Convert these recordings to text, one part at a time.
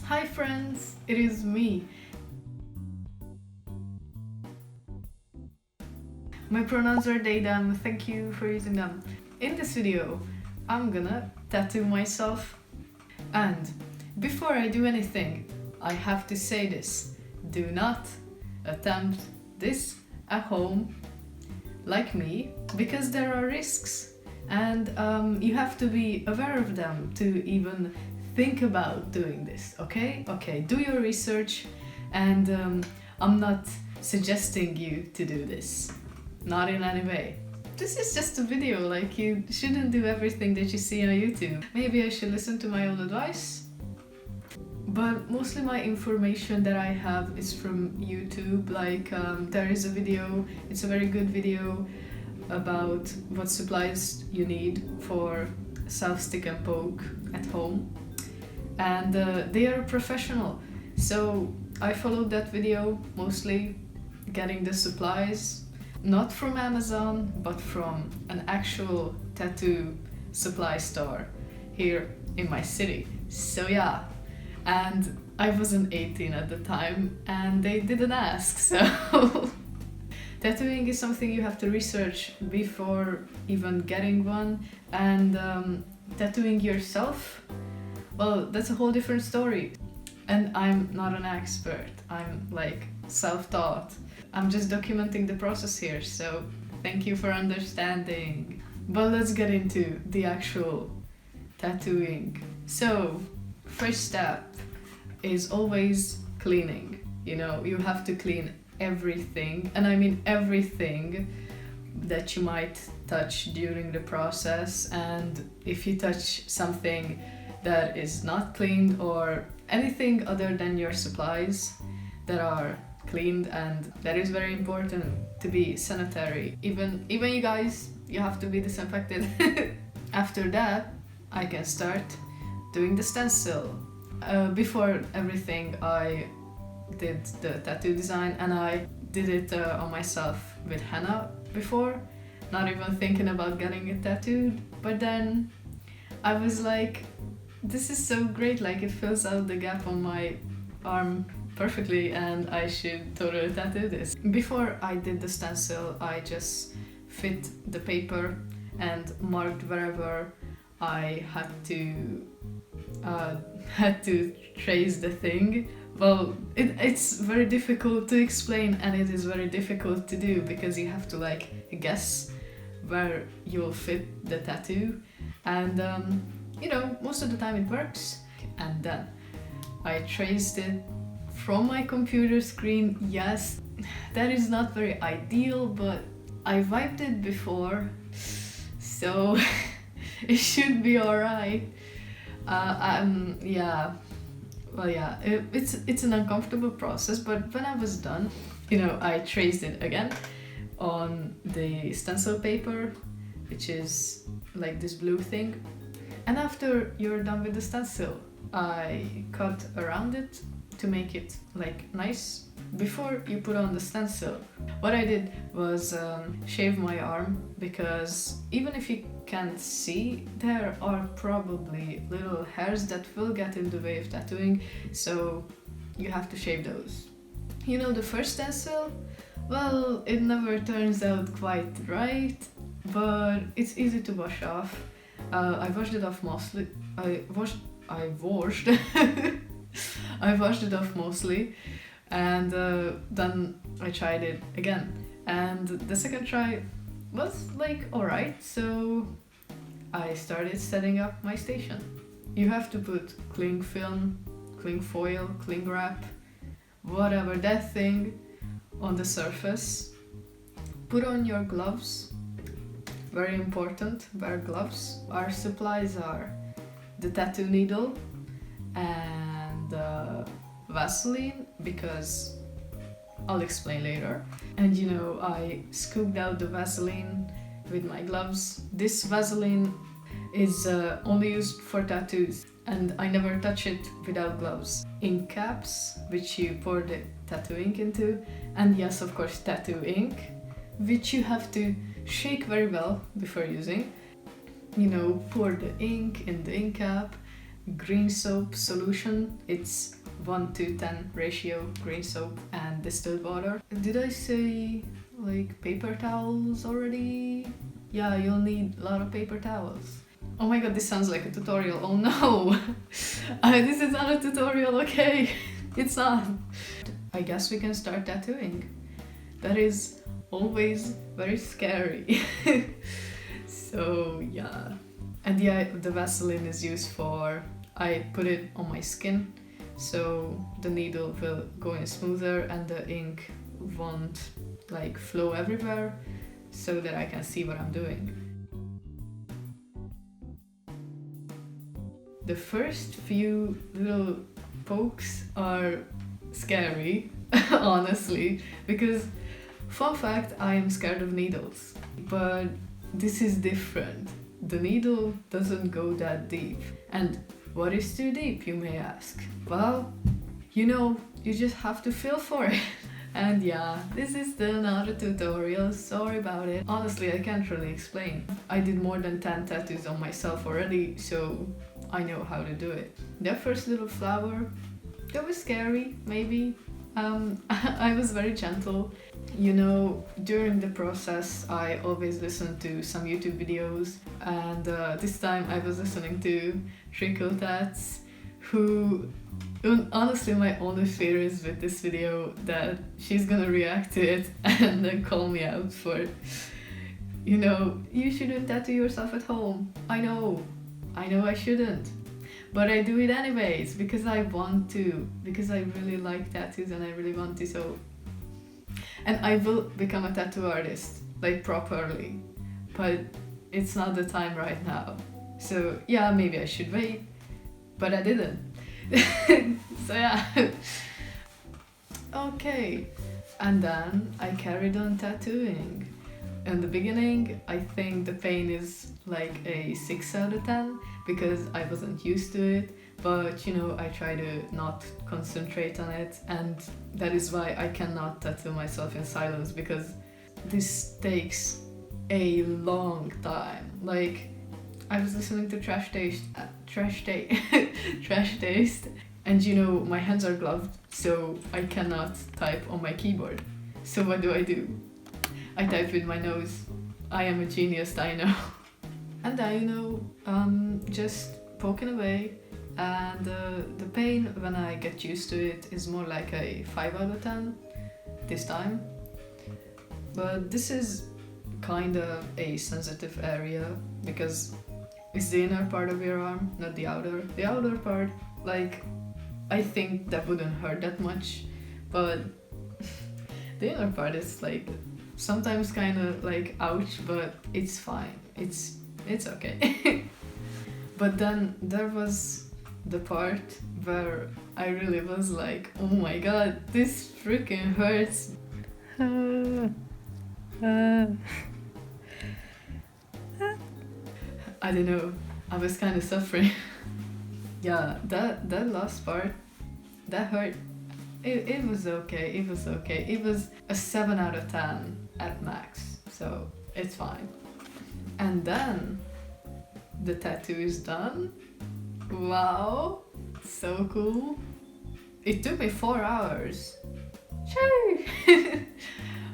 Hi friends, it is me. My pronouns are they, them, thank you for using them. In this video, I'm gonna tattoo myself. And before I do anything, I have to say this. Do not attempt this at home like me, because there are risks. And you have to be aware of them to even think about doing this, okay? Okay, do your research, and I'm not suggesting you to do this. Not in any way. This is just a video, like you shouldn't do everything that you see on YouTube. Maybe I should listen to my own advice. But mostly my information that I have is from YouTube, like there is a video, it's a very good video about what supplies you need for self-stick and poke at home. And they are professional. So I followed that video, mostly getting the supplies, not from Amazon, but from an actual tattoo supply store here in my city. So yeah, and I wasn't 18 at the time and they didn't ask, so tattooing is something you have to research before even getting one, and tattooing yourself, well, that's a whole different story. And I'm not an expert, I'm like self-taught. I'm just documenting the process here, so thank you for understanding. But let's get into the actual tattooing. So, first step is always cleaning. You know, you have to clean everything, and I mean everything that you might touch during the process. And if you touch something that is not cleaned, or anything other than your supplies that are cleaned, and that is very important to be sanitary. Even you guys, you have to be disinfected. After that, I can start doing the stencil. Before everything, I did the tattoo design, and I did it on myself with henna before, not even thinking about getting it tattooed. But then I was like, this is so great, like it fills out the gap on my arm perfectly, and I should totally tattoo this. Before I did the stencil, I just fit the paper and marked wherever I had to trace the thing. Well, it's very difficult to explain, and it is very difficult to do, because you have to like guess where you'll fit the tattoo, and you know, most of the time it works. And then I traced it from my computer screen. Yes, that is not very ideal, but I wiped it before, so it should be alright. Yeah, well, yeah, it's an uncomfortable process, but when I was done, you know, I traced it again on the stencil paper, which is like this blue thing. And after you're done with the stencil, I cut around it to make it like nice. Before you put on the stencil, what I did was shave my arm, because even if you can't see, there are probably little hairs that will get in the way of tattooing, so you have to shave those. You know, the first stencil, well, it never turns out quite right, but it's easy to wash off. I washed it off mostly. I washed I washed it off mostly, and then I tried it again. And the second try was like alright, so I started setting up my station. You have to put cling film, cling foil, cling wrap, whatever that thing, on the surface. Put on your gloves. Very important, wear gloves. Our supplies are the tattoo needle and Vaseline, because I'll explain later. And you know, I scooped out the Vaseline with my gloves. This Vaseline is only used for tattoos, and I never touch it without gloves. Ink caps, which you pour the tattoo ink into, and yes, of course, tattoo ink, which you have to shake very well before using. You know, pour the ink in the ink cap, green soap solution. It's 1:10 ratio green soap and distilled water. Did I say like paper towels already? Yeah, you'll need a lot of paper towels. Oh my god, this sounds like a tutorial. Oh no! This is not a tutorial, okay? It's not. I guess we can start tattooing. That is always very scary. So yeah. And yeah, the Vaseline is used for, I put it on my skin, so the needle will go in smoother and the ink won't like flow everywhere, so that I can see what I'm doing. The first few little pokes are scary, honestly, because fun fact, I am scared of needles, but this is different. The needle doesn't go that deep. And what is too deep, you may ask? Well, you just have to feel for it. And yeah, this is still not a tutorial, sorry about it. Honestly, I can't really explain. I did more than 10 tattoos on myself already, so I know how to do it. That first little flower, that was scary, maybe. I was very gentle. During the process, I always listen to some YouTube videos, and this time I was listening to Trickle Tats, who honestly my only fear is with this video that she's gonna react to it and then call me out for, you shouldn't tattoo yourself at home. I know I shouldn't, but I do it anyways because I want to, because I really like tattoos and I really want to. So, and I will become a tattoo artist, like properly, but it's not the time right now. So yeah, maybe I should wait, but I didn't. So yeah. Okay, and then I carried on tattooing. In the beginning, I think the pain is like a 6 out of 10 because I wasn't used to it, but I try to not concentrate on it, and that is why I cannot tattoo myself in silence, because this takes a long time. Like, I was listening to Trash Taste, and my hands are gloved, so I cannot type on my keyboard. So what do? I type with my nose. I am a genius, I know. And then, just poking away, and the pain, when I get used to it, is more like a 5 out of 10 this time. But this is kind of a sensitive area because it's the inner part of your arm, not the outer. The outer part, like, I think that wouldn't hurt that much, but the inner part is like sometimes kind of like ouch, but it's fine. It's okay. But then there was the part where I really was like, oh my god, this freaking hurts. I don't know, I was kind of suffering. Yeah, that last part, that hurt. It was okay, it was a 7 out of 10 at max, so it's fine. And then the tattoo is done. Wow, so cool. It took me 4 hours. Shoo!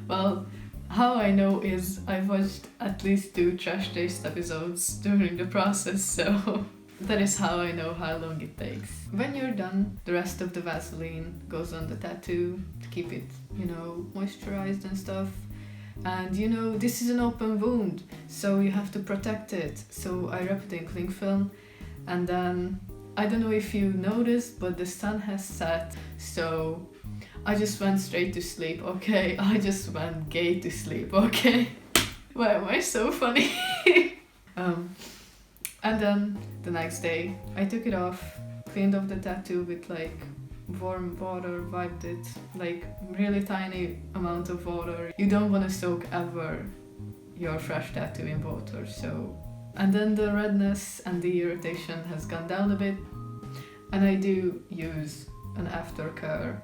Well, how I know is I watched at least 2 Trash Taste episodes during the process, so that is how I know how long it takes. When you're done, the rest of the Vaseline goes on the tattoo to keep it, moisturized and stuff. And this is an open wound, so you have to protect it. So I wrapped it in cling film, and then, I don't know if you noticed, but the sun has set, so I just went straight to sleep, okay? I just went gay to sleep, okay? Why am I so funny? And then the next day, I took it off, cleaned off the tattoo with like warm water, wiped it, like really tiny amount of water. You don't want to soak ever your fresh tattoo in water, so. And then the redness and the irritation has gone down a bit, and I do use an aftercare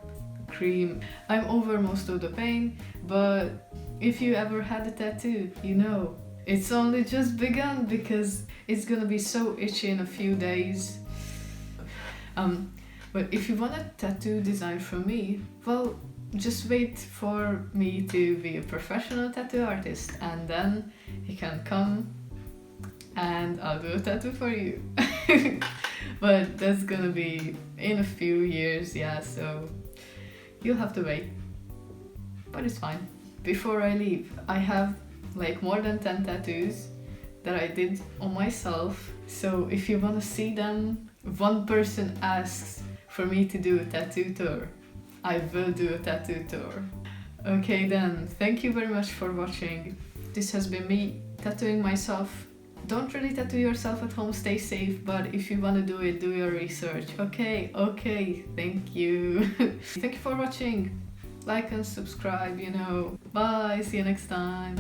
cream. I'm over most of the pain, but if you ever had a tattoo, it's only just begun, because it's gonna be so itchy in a few days. But if you want a tattoo design from me, well, just wait for me to be a professional tattoo artist, and then you can come and I'll do a tattoo for you. But that's gonna be in a few years, yeah, so you'll have to wait. But it's fine. Before I leave, I have like more than 10 tattoos that I did on myself. So if you wanna see them, one person asks for me to do a tattoo tour, I will do a tattoo tour. Okay then, thank you very much for watching. This has been me tattooing myself. Don't really tattoo yourself at home, stay safe, but if you want to do it, do your research. Okay, thank you. Thank you for watching. Like and subscribe, you know. Bye, see you next time.